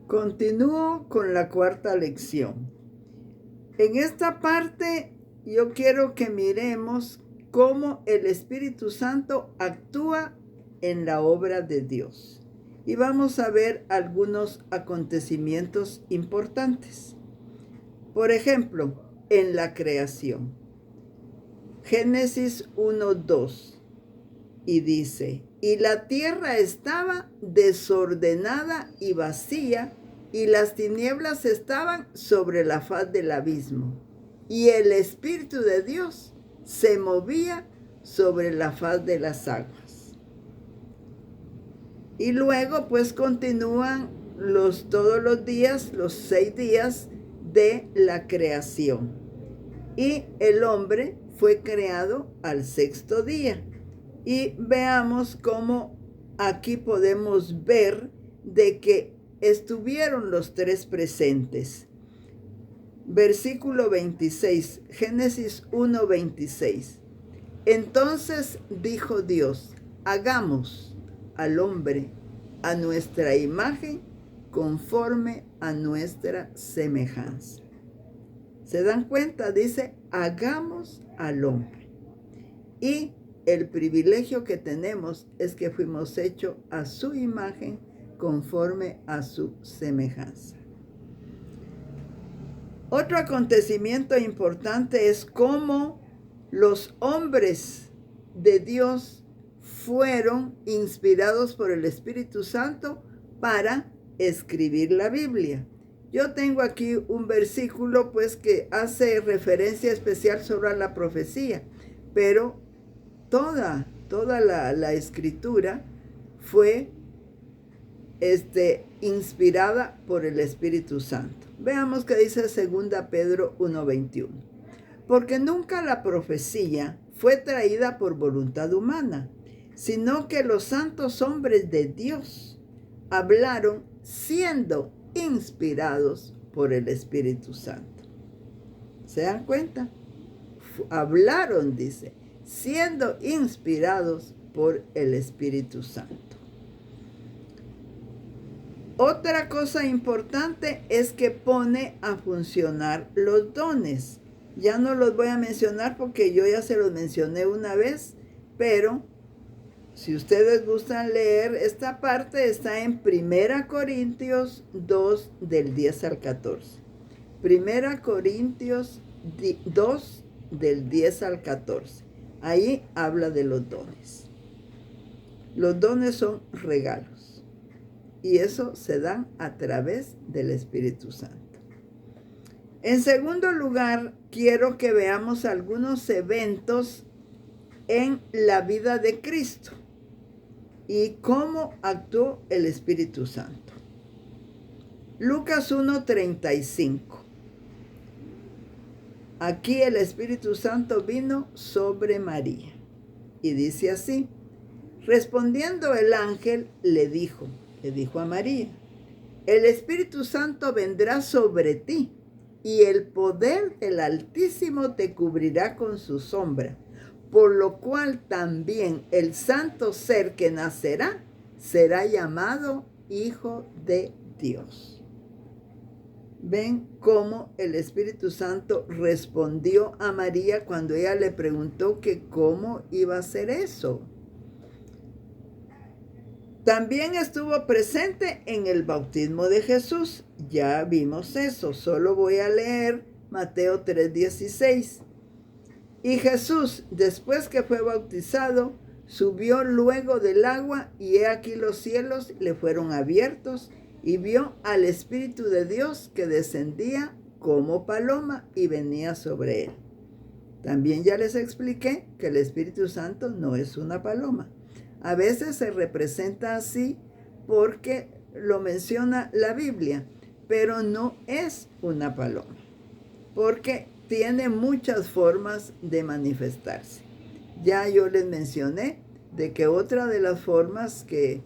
Continúo con la cuarta lección. En esta parte yo quiero que miremos cómo el Espíritu Santo actúa en la obra de Dios. Y vamos a ver algunos acontecimientos importantes. Por ejemplo, en la creación. Génesis 1:2. Y dice, y la tierra estaba desordenada y vacía, y las tinieblas estaban sobre la faz del abismo, y el Espíritu de Dios se movía sobre la faz de las aguas. Y luego pues continúan todos los días, los 6 días de la creación. Y el hombre fue creado al 6º día. Y veamos cómo aquí podemos ver de que estuvieron los 3 presentes. Versículo 26, Génesis 1:26. Entonces dijo Dios, hagamos al hombre a nuestra imagen, conforme a nuestra semejanza. ¿Se dan cuenta? Dice, hagamos al hombre. Y el privilegio que tenemos es que fuimos hechos a su imagen, conforme a su semejanza. Otro acontecimiento importante es cómo los hombres de Dios fueron inspirados por el Espíritu Santo para escribir la Biblia. Yo tengo aquí un versículo pues que hace referencia especial sobre la profecía, pero toda la escritura fue inspirada por el Espíritu Santo. Veamos qué dice 2 Pedro 1:21. Porque nunca la profecía fue traída por voluntad humana, sino que los santos hombres de Dios hablaron siendo inspirados por el Espíritu Santo. ¿Se dan cuenta? Hablaron, dice, siendo inspirados por el Espíritu Santo. Otra cosa importante es que pone a funcionar los dones. Ya no los voy a mencionar porque yo ya se los mencioné una vez, pero si ustedes gustan leer esta parte, está en 1 Corintios 2 del 10 al 14. 1 Corintios 2 del 10 al 14. Ahí habla de los dones. Los dones son regalos y eso se dan a través del Espíritu Santo. En segundo lugar, quiero que veamos algunos eventos en la vida de Cristo y cómo actuó el Espíritu Santo. Lucas 1:35. Aquí el Espíritu Santo vino sobre María. Y dice así, respondiendo el ángel le dijo a María, el Espíritu Santo vendrá sobre ti y el poder del Altísimo te cubrirá con su sombra, por lo cual también el santo ser que nacerá será llamado Hijo de Dios. ¿Ven cómo el Espíritu Santo respondió a María cuando ella le preguntó que cómo iba a hacer eso? También estuvo presente en el bautismo de Jesús. Ya vimos eso. Solo voy a leer Mateo 3:16. Y Jesús, después que fue bautizado, subió luego del agua, y he aquí los cielos le fueron abiertos, y vio al Espíritu de Dios que descendía como paloma y venía sobre él. También ya les expliqué que el Espíritu Santo no es una paloma. A veces se representa así porque lo menciona la Biblia, pero no es una paloma, porque tiene muchas formas de manifestarse. Ya yo les mencioné de que otra de las formas que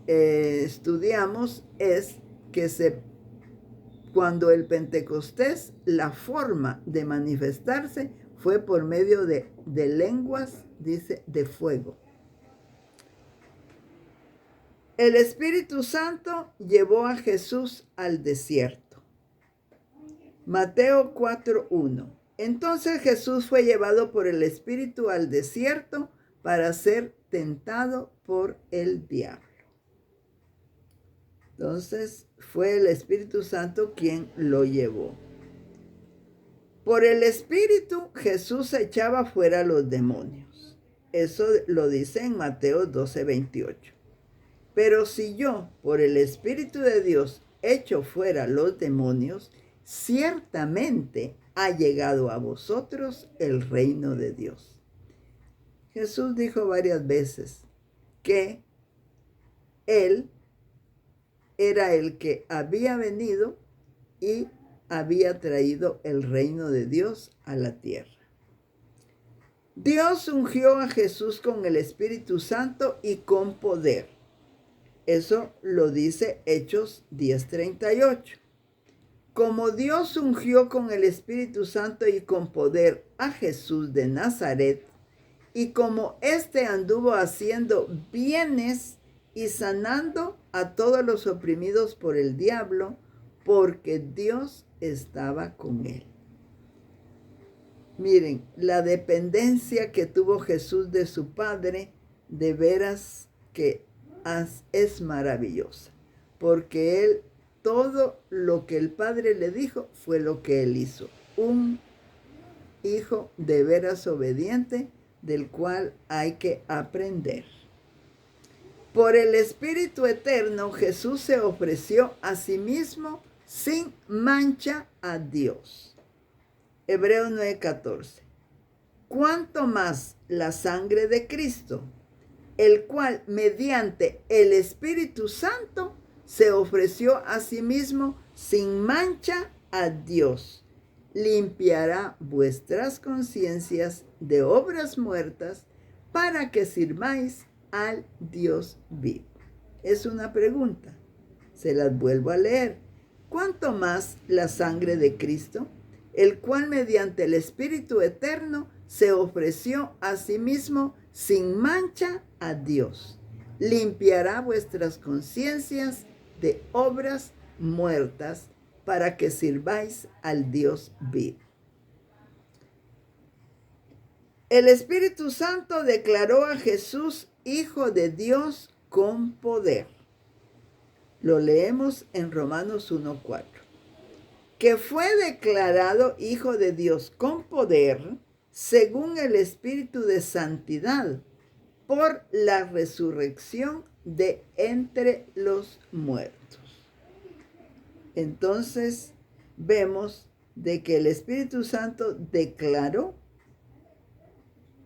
estudiamos es que cuando el Pentecostés, la forma de manifestarse fue por medio de lenguas, dice, de fuego. El Espíritu Santo llevó a Jesús al desierto. Mateo 4:1. Entonces Jesús fue llevado por el Espíritu al desierto para ser tentado por el diablo. Entonces fue el Espíritu Santo quien lo llevó. Por el Espíritu Jesús echaba fuera a los demonios. Eso lo dice en Mateo 12:28. Pero si yo, por el Espíritu de Dios, echo fuera los demonios, ciertamente ha llegado a vosotros el reino de Dios. Jesús dijo varias veces que Él era el que había venido y había traído el reino de Dios a la tierra. Dios ungió a Jesús con el Espíritu Santo y con poder. Eso lo dice Hechos 10:38. Como Dios ungió con el Espíritu Santo y con poder a Jesús de Nazaret, y como éste anduvo haciendo bienes y sanando a todos los oprimidos por el diablo, porque Dios estaba con él. Miren, la dependencia que tuvo Jesús de su Padre, de veras que es maravillosa, porque él, todo lo que el Padre le dijo fue lo que él hizo. Un hijo de veras obediente, del cual hay que aprender. Por el Espíritu Eterno, Jesús se ofreció a sí mismo sin mancha a Dios. Hebreos 9:14. ¿Cuánto más la sangre de Cristo, el cual mediante el Espíritu Santo se ofreció a sí mismo sin mancha a Dios, limpiará vuestras conciencias de obras muertas para que sirváis al Dios vivo? Es una pregunta. Se las vuelvo a leer. ¿Cuánto más la sangre de Cristo, el cual mediante el Espíritu Eterno se ofreció a sí mismo sin mancha a Dios, limpiará vuestras conciencias de obras muertas para que sirváis al Dios vivo? El Espíritu Santo declaró a Jesús Hijo de Dios con poder. Lo leemos en Romanos 1:4. Que fue declarado Hijo de Dios con poder, según el Espíritu de Santidad, por la resurrección de entre los muertos. Entonces, vemos de que el Espíritu Santo declaró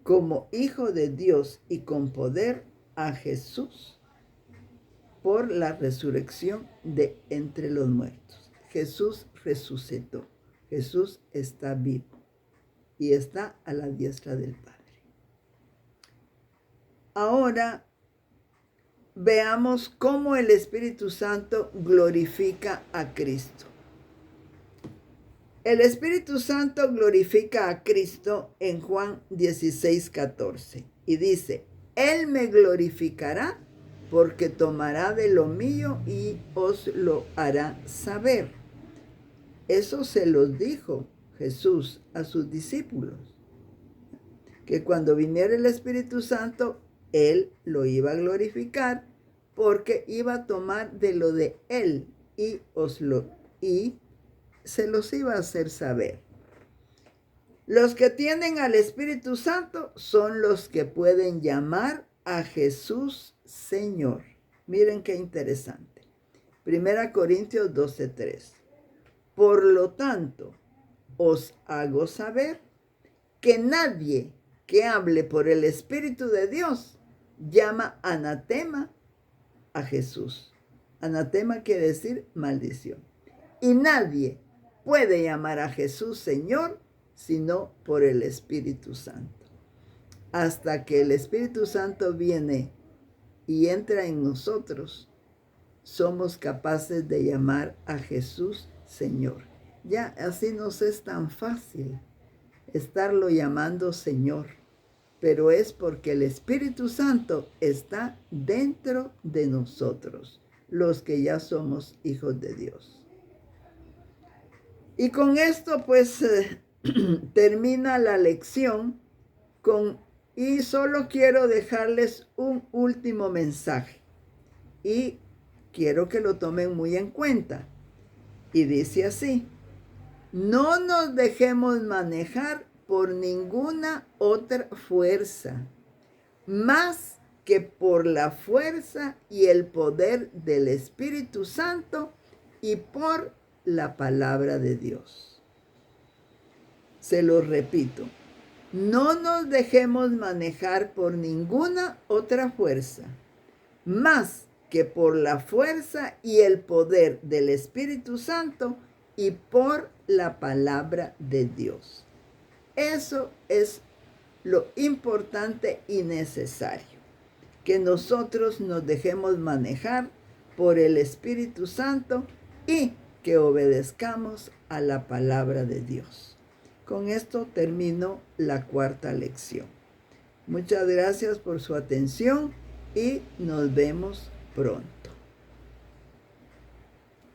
como Hijo de Dios y con poder a Jesús por la resurrección de entre los muertos. Jesús resucitó. Jesús está vivo y está a la diestra del Padre. Ahora veamos cómo el Espíritu Santo glorifica a Cristo. El Espíritu Santo glorifica a Cristo en Juan 16:14 y dice: Él me glorificará porque tomará de lo mío y os lo hará saber. Eso se los dijo Jesús a sus discípulos, que cuando viniera el Espíritu Santo, Él lo iba a glorificar porque iba a tomar de lo de Él y se los iba a hacer saber. Los que tienen al Espíritu Santo son los que pueden llamar a Jesús Señor. Miren qué interesante. 1 Corintios 12:3. Por lo tanto, os hago saber que nadie que hable por el Espíritu de Dios llama anatema a Jesús. Anatema quiere decir maldición. Y nadie puede llamar a Jesús Señor sino por el Espíritu Santo. Hasta que el Espíritu Santo viene y entra en nosotros, somos capaces de llamar a Jesús Señor. Ya así nos es tan fácil estarlo llamando Señor. pero es porque el Espíritu Santo está dentro de nosotros, los que ya somos hijos de Dios. Y con esto pues termina la lección y solo quiero dejarles un último mensaje y quiero que lo tomen muy en cuenta. Y dice así: no nos dejemos manejar por ninguna otra fuerza, más que por la fuerza y el poder del Espíritu Santo y por la palabra de Dios. Se lo repito, no nos dejemos manejar por ninguna otra fuerza, más que por la fuerza y el poder del Espíritu Santo y por la palabra de Dios. Eso es lo importante y necesario, que nosotros nos dejemos manejar por el Espíritu Santo y que obedezcamos a la palabra de Dios. Con esto termino la cuarta lección. Muchas gracias por su atención y nos vemos pronto.